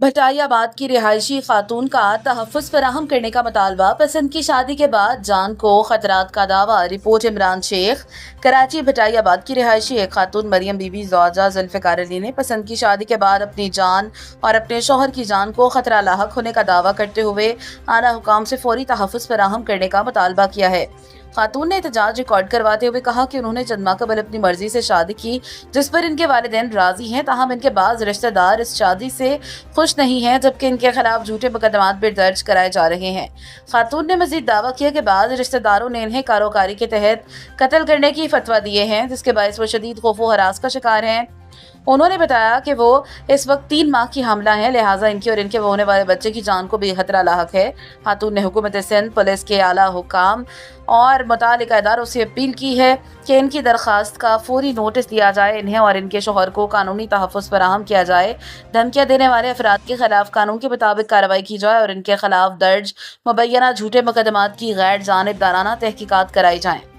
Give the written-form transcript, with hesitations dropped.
भटाइयाबाद की रिहायशी खातून का तहफ़्फ़ुज़ फराहम करने का मुतालबा। पसंद की शादी के बाद जान को खतरात का दावा। रिपोर्ट इमरान शेख। कराची भटाइयाबाद की रिहायशी एक खातून मरियम बीबी ज़ौजा ज़ुल्फ़िकार अली ने पसंद की शादी के बाद अपनी जान और अपने शौहर की जान को खतरा लाहक होने का दावा करते हुए आला हुकाम से फौरी तहफ़्फ़ुज़ फराहम करने का मुतालबा किया है। खातून ने एहतजाज रिकॉर्ड करवाते हुए कहा कि उन्होंने चंद माह कबल अपनी मर्जी से शादी की, जिस पर इनके वालिदैन राजी हैं, ताहम इनके बाज़ रिश्तेदार इस शादी से खुश नहीं हैं, जबकि इनके खिलाफ झूठे मुकदमात भी दर्ज कराए जा रहे हैं। खातून ने मजीद दावा किया कि बाज़ रिश्तेदारों ने इन्हें कारोकारी के तहत कत्ल करने की फतवा दिए हैं, जिसके बायस वो शदीद खौफ व हरास का शिकार हैं। उन्होंने बताया कि वो इस वक्त 3 माह की हामला है, लिहाजा इनकी और इनके होने वाले बच्चे की जान को भी खतरा लाहक है। खातून ने हुकूमत सिंध, पुलिस के आला हुकाम और मुतालिका इदारों से अपील की है कि इनकी दरख्वास्त का फौरी नोटिस दिया जाए, इन्हें और इनके शौहर को कानूनी तहफ़्फ़ुज़ फराहम किया जाए। धमकियाँ देने वाले अफराद के खिलाफ कानून के मुताबिक कार्रवाई की जाए और इनके खिलाफ दर्ज मुबैना झूठे मुकदमात की गैर जानिबदाराना तहकीकात कराई जाएँ।